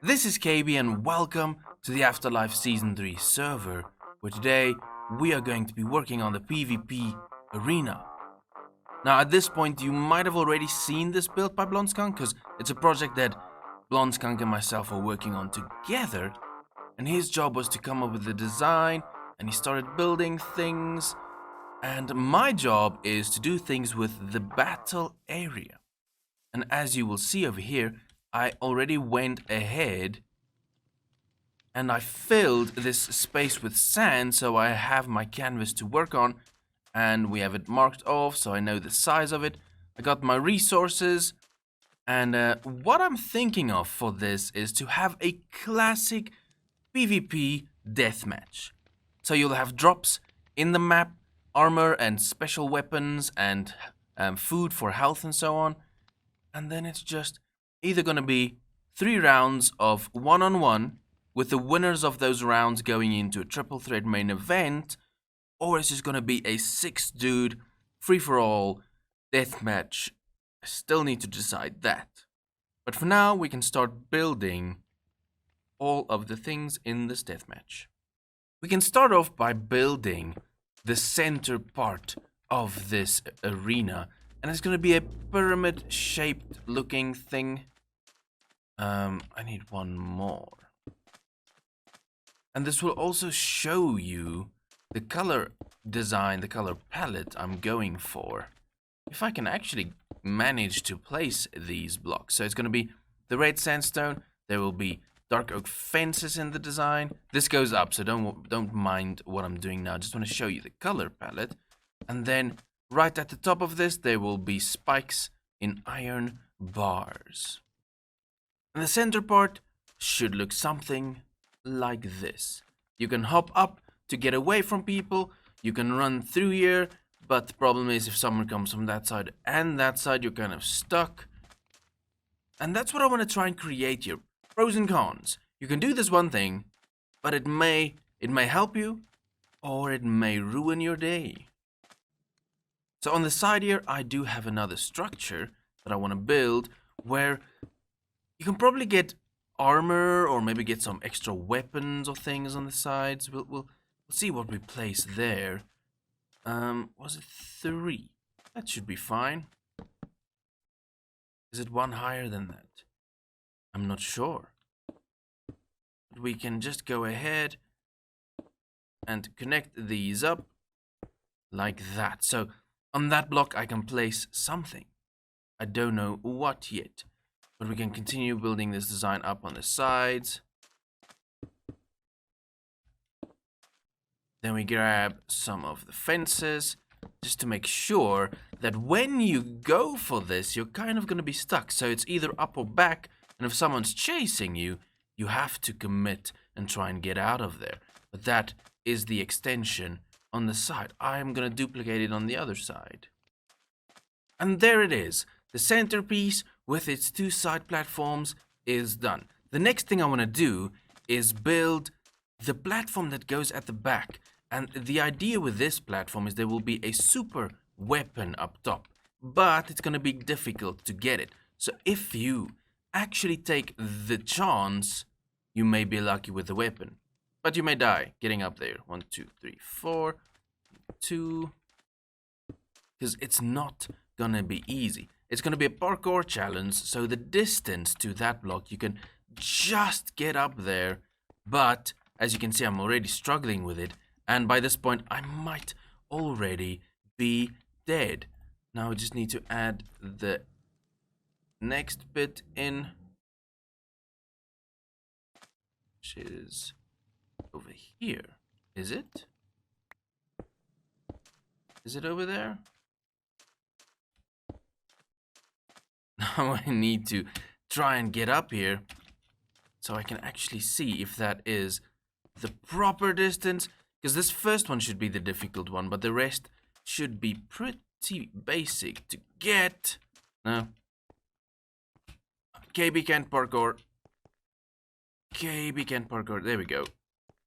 This is KB and welcome to the AfterLife Season 3 server, where today we are going to be working on the PvP arena. Now at this point you might have already seen this build by Blondskunk, because it's a project that Blondskunk and myself are working on together, and his job was to come up with the design, and he started building things, and my job is to do things with the battle area. And as you will see over here, I already went ahead and I filled this space with sand, so I have my canvas to work on, and we have it marked off so I know the size of it. I got my resources, and what I'm thinking of for this is to have a classic PvP deathmatch. So you'll have drops in the map, armor and special weapons and food for health and so on. And then it's just either going to be 3 rounds of one-on-one, with the winners of those rounds going into a triple threat main event, or it's just going to be a 6-dude free-for-all deathmatch. I still need to decide that. But for now, we can start building all of the things in this deathmatch. We can start off by building the center part of this arena, and it's going to be a pyramid-shaped looking thing. I need one more. And this will also show you the color design, the color palette I'm going for. If I can actually manage to place these blocks. So it's going to be the red sandstone, there will be dark oak fences in the design. This goes up, so don't mind what I'm doing now. I just want to show you the color palette. And then right at the top of this, there will be spikes in iron bars. And the center part should look something like this. You can hop up to get away from people. You can run through here, but the problem is if someone comes from that side and that side, you're kind of stuck. And that's what I want to try and create here. Pros and cons. You can do this one thing, but it may help you, or it may ruin your day. So on the side here, I do have another structure that I want to build where you can probably get armor or maybe get some extra weapons or things on the sides. We'll see what we place there. Was it 3? That should be fine. Is it 1 higher than that? I'm not sure. But we can just go ahead and connect these up like that. So on that block I can place something. I don't know what yet. But we can continue building this design up on the sides. Then we grab some of the fences, just to make sure that when you go for this, you're kind of going to be stuck. So it's either up or back, and if someone's chasing you, you have to commit and try and get out of there. But that is the extension on the side. I'm going to duplicate it on the other side. And there it is. The centerpiece with its 2 side platforms is done. The next thing I want to do is build the platform that goes at the back. And the idea with this platform is there will be a super weapon up top, but it's going to be difficult to get it. So if you actually take the chance, you may be lucky with the weapon, but you may die getting up there. 1, 2, 3, 4, 2, because it's not going to be easy. It's going to be a parkour challenge, so the distance to that block, you can just get up there. But, as you can see, I'm already struggling with it. And by this point, I might already be dead. Now I just need to add the next bit in, which is over here. Is it? Is it over there? Now I need to try and get up here so I can actually see if that is the proper distance, because this first one should be the difficult one, but the rest should be pretty basic to get. No. KB can't parkour. KB can't parkour. There we go.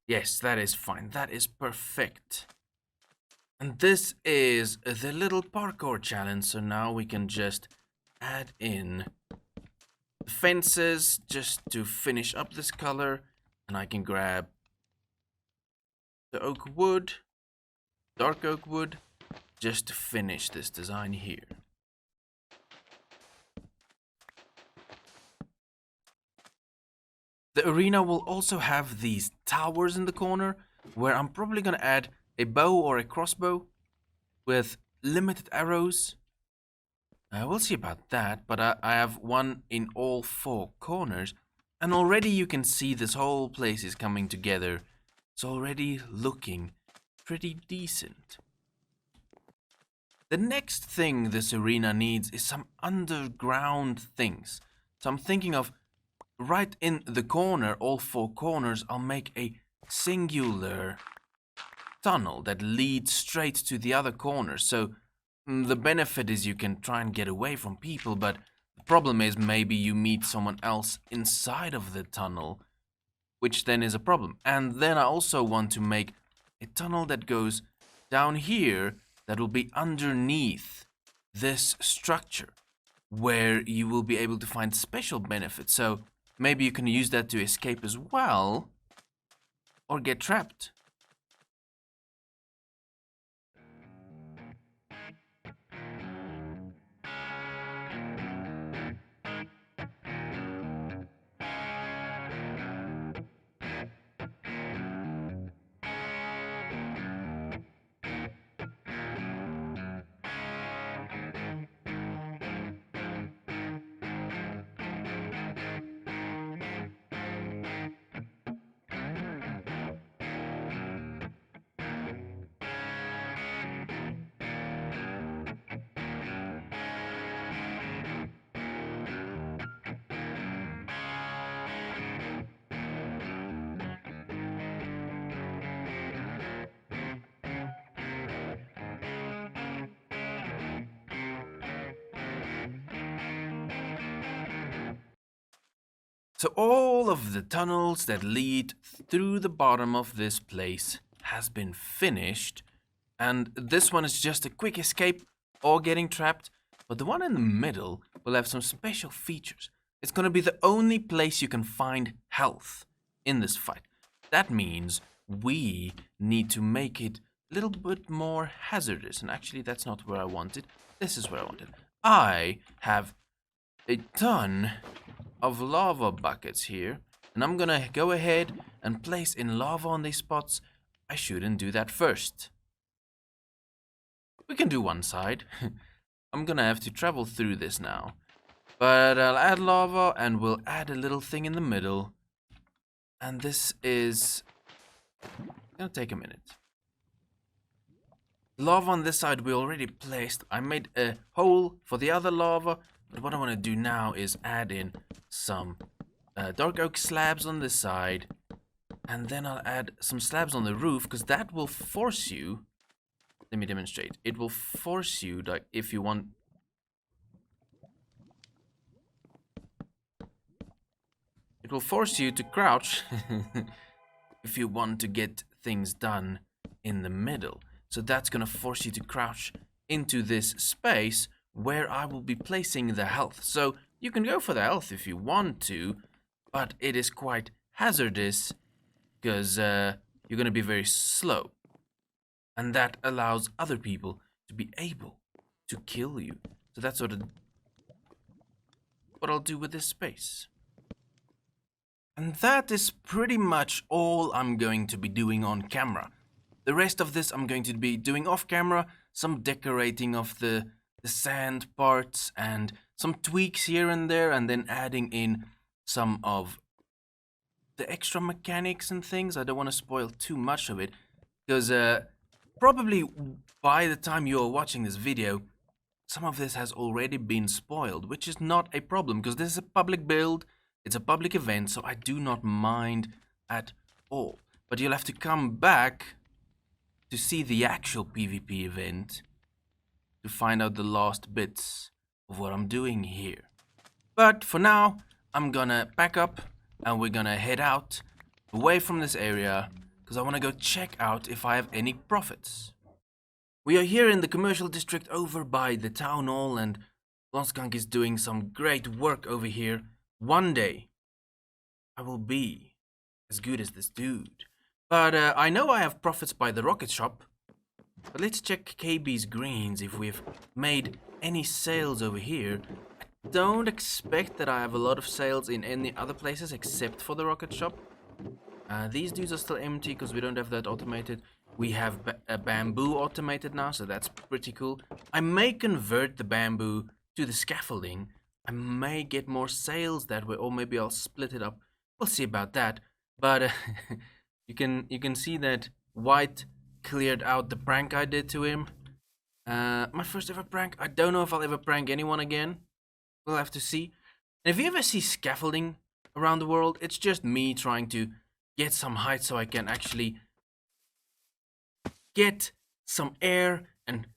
Yes, that is fine. That is perfect. And this is the little parkour challenge, so now we can just add in the fences just to finish up this color, and I can grab the oak wood, dark oak wood, just to finish this design here. The arena will also have these towers in the corner, where I'm probably gonna add a bow or a crossbow with limited arrows. We'll see about that, but I have one in all four corners, and already you can see this whole place is coming together. It's already looking pretty decent. The next thing this arena needs is some underground things. So I'm thinking of right in the corner, all four corners, I'll make a singular tunnel that leads straight to the other corner. So the benefit is you can try and get away from people, but the problem is maybe you meet someone else inside of the tunnel, which then is a problem. And then I also want to make a tunnel that goes down here that will be underneath this structure, where you will be able to find special benefits. So maybe you can use that to escape as well, or get trapped. So all of the tunnels that lead through the bottom of this place has been finished, and this one is just a quick escape or getting trapped, but the one in the middle will have some special features. It's going to be the only place you can find health in this fight. That means we need to make it a little bit more hazardous, and actually that's not where I wanted. This is where I wanted. I have a ton of lava buckets here, and I'm gonna go ahead and place in lava on these spots. I shouldn't do that first. We can do one side. I'm gonna have to travel through this now, but I'll add lava and we'll add a little thing in the middle, and this is gonna take a minute. Lava on this side we already placed. I made a hole for the other lava, but what I want to do now is add in some dark oak slabs on this side, and then I'll add some slabs on the roof, because that will force you, let me demonstrate, it will force you, like, if you want, it will force you to crouch if you want to get things done in the middle. So that's gonna force you to crouch into this space where I will be placing the health. So you can go for the health if you want to, but it is quite hazardous because you're going to be very slow. And that allows other people to be able to kill you. So that's sort of what I'll do with this space. And that is pretty much all I'm going to be doing on camera. The rest of this I'm going to be doing off camera, some decorating of the sand parts and some tweaks here and there, and then adding in some of the extra mechanics and things. I don't want to spoil too much of it, because probably by the time you are watching this video, some of this has already been spoiled, which is not a problem, because this is a public build, it's a public event, so I do not mind at all. But you'll have to come back to see the actual PvP event to find out the last bits of what I'm doing here. But for now, I'm gonna pack up and we're gonna head out away from this area, because I want to go check out if I have any profits. We are here in the commercial district over by the town hall, and Skunk is doing some great work over here one day I will be as good as this dude. But I know I have profits by the rocket shop. But let's check KB's greens if we've made any sales over here. I don't expect that I have a lot of sales in any other places except for the rocket shop. These dudes are still empty because we don't have that automated. We have a bamboo automated now, so that's pretty cool. I may convert the bamboo to the scaffolding. I may get more sales that way, or maybe I'll split it up. We'll see about that. But you can see that White cleared out the prank I did to him. My first ever prank. I don't know if I'll ever prank anyone again. We'll have to see. And if you ever see scaffolding around the world, it's just me trying to get some height so I can actually get some air and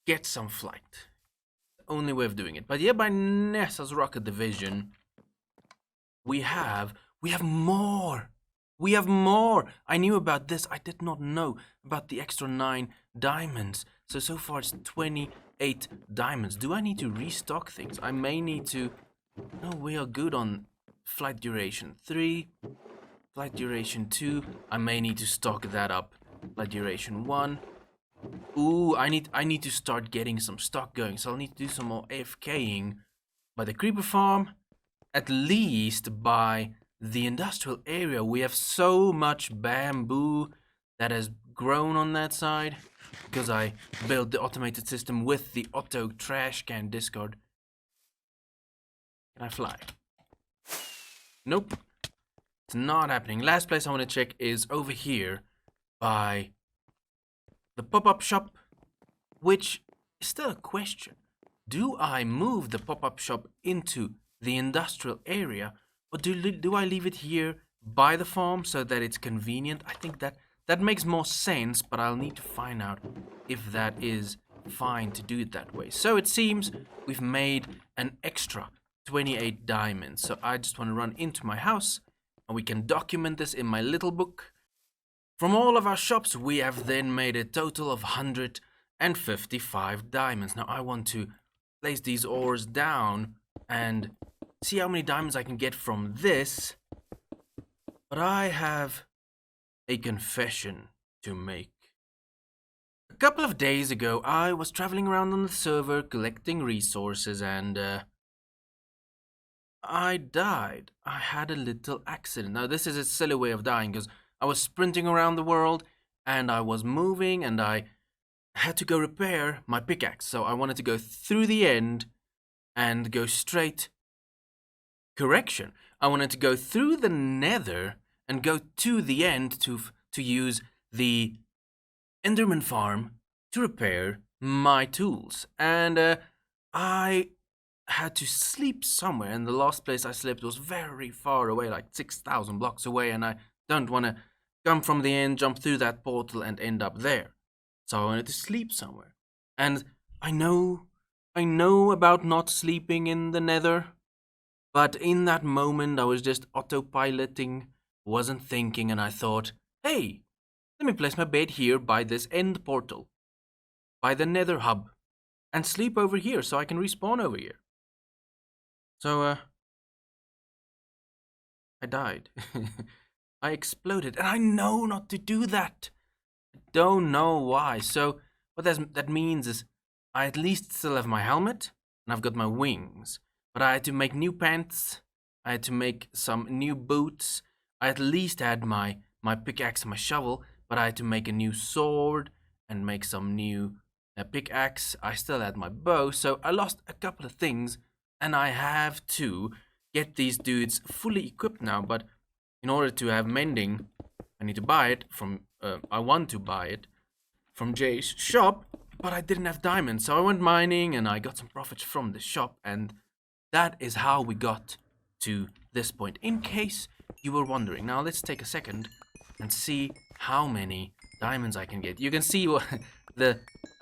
get some flight. The only way of doing it. But yeah, by NASA's rocket division, we have more. We have more. I knew about this. I did not know about the extra 9 diamonds. So far it's 28 diamonds. Do I need to restock things? I may need to. No, we are good on flight duration 3. Flight duration 2, I may need to stock that up. Flight duration 1. Ooh, I need to start getting some stock going. So I'll need to do some more AFKing by the creeper farm. At least by the industrial area. We have so much bamboo that has grown on that side. Because I built the automated system with the auto trash can discard. Can I fly? Nope. It's not happening. Last place I want to check is over here by the pop-up shop, which is still a question. Do I move the pop-up shop into the industrial area, or do I leave it here by the farm so that it's convenient? I think that makes more sense, but I'll need to find out if that is fine to do it that way. So it seems we've made an extra 28 diamonds. So I just want to run into my house, and we can document this in my little book. From all of our shops, we have then made a total of 155 diamonds. Now I want to place these ores down and see how many diamonds I can get from this. But I have a confession to make. A couple of days ago, I was traveling around on the server collecting resources and I died. I had a little accident. Now, this is a silly way of dying because I was sprinting around the world and I was moving and I had to go repair my pickaxe. So I wanted to go through the end and go straight. Correction. I wanted to go through the nether and go to the end to use the Enderman farm to repair my tools. And I had to sleep somewhere, and the last place I slept was very far away, like 6,000 blocks away, and I don't want to come from the end, jump through that portal, and end up there. So I wanted to sleep somewhere. And I know about not sleeping in the nether, but in that moment I was just autopiloting, wasn't thinking, and I thought, hey, let me place my bed here by this end portal, by the nether hub, and sleep over here so I can respawn over here. So, I died. I exploded, and I know not to do that. I don't know why. So, what that means is I at least still have my helmet, and I've got my wings. But I had to make new pants. I had to make some new boots. I at least had my pickaxe and my shovel, but I had to make a new sword and make some new pickaxe. I still had my bow, so I lost a couple of things. And I have to get these dudes fully equipped now, but in order to have mending, I need to buy it from, I want to buy it from Jay's shop, but I didn't have diamonds, so I went mining and I got some profits from the shop, and that is how we got to this point, in case you were wondering. Now let's take a second and see how many diamonds I can get. You can see what I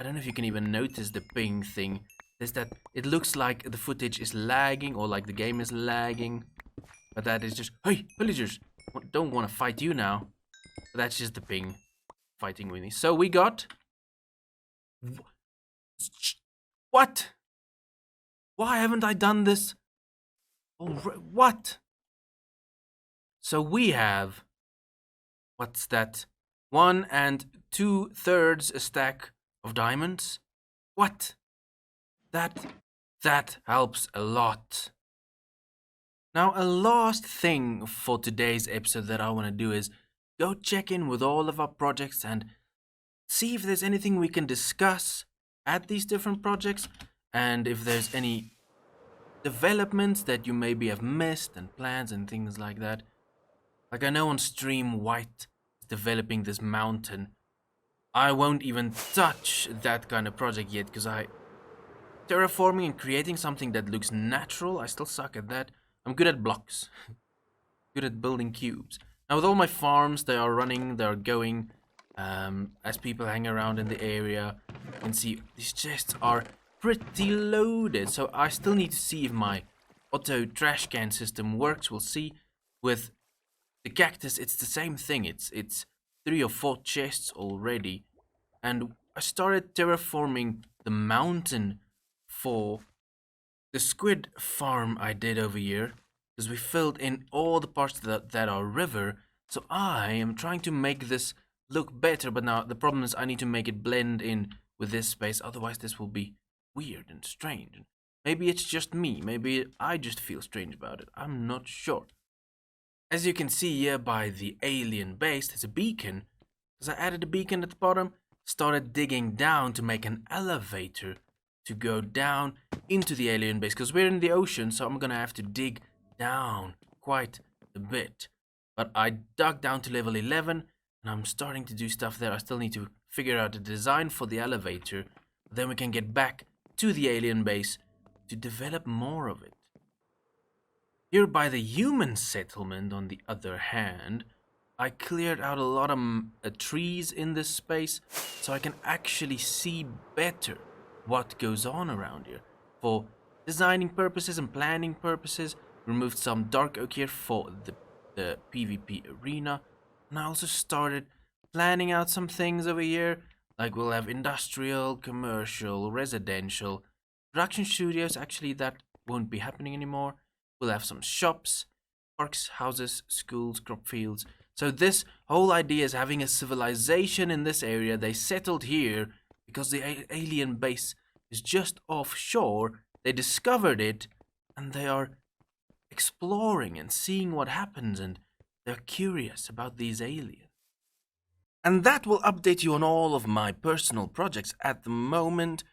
don't know if you can even notice the ping thing. Is that it looks like the footage is lagging or like the game is lagging, but that is just, hey, villagers, don't want to fight you now. But that's just the ping fighting with me. So we got what? Why haven't I done this What? So we have, what's that? 1 2/3 a stack of diamonds? What? That helps a lot. Now, a last thing for today's episode that I want to do is go check in with all of our projects and see if there's anything we can discuss at these different projects, and if there's any developments that you maybe have missed and plans and things like that. Like, I know on stream White is developing this mountain. I won't even touch that kind of project yet because terraforming and creating something that looks natural, I still suck at that. I'm good at blocks. Good at building cubes. Now with all my farms, they are running, they are going. As people hang around in the area, you can see these chests are pretty loaded. So I still need to see if my auto trash can system works. We'll see. With the cactus, it's the same thing. It's 3 or 4 chests already. And I started terraforming the mountain for the squid farm I did over here, because we filled in all the parts that are river. So I am trying to make this look better, but now the problem is I need to make it blend in with this space, otherwise this will be weird and strange. Maybe it's just me, maybe I just feel strange about it, I'm not sure. As you can see here by the alien base, there's a beacon, because I added a beacon at the bottom, started digging down to make an elevator to go down into the alien base, because we're in the ocean, so I'm gonna have to dig down quite a bit. But I dug down to level 11, and I'm starting to do stuff there. I still need to figure out the design for the elevator, then we can get back to the alien base to develop more of it. Here by the human settlement, on the other hand, I cleared out a lot of trees in this space, so I can actually see better what goes on around here. For designing purposes and planning purposes, removed some dark oak here for the PvP arena, and I also started planning out some things over here, like we'll have industrial, commercial, residential, production studios. Actually, that won't be happening anymore. We'll have some shops, parks, houses, schools, crop fields. So this whole idea is having a civilization in this area. They settled here because the alien base is just offshore. They discovered it, and they are exploring and seeing what happens, and they're curious about these aliens. And that will update you on all of my personal projects at the moment.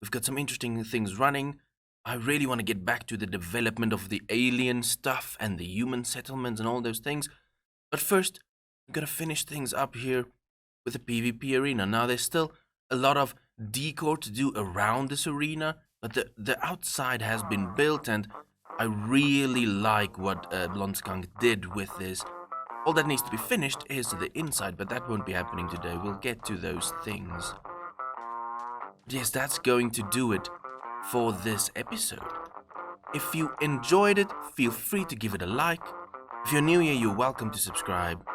We've got some interesting things running. I really want to get back to the development of the alien stuff and the human settlements and all those things. But first, I'm gonna finish things up here with the PvP arena. Now, there's still a lot of decor to do around this arena, but the outside has been built, and I really like what Blonde Skunk did with this. All that needs to be finished is the inside, but that won't be happening today. We'll get to those things. But yes, that's going to do it for this episode. If you enjoyed it, feel free to give it a like. If you're new here, you're welcome to subscribe.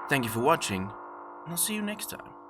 Thank you for watching, and I'll see you next time.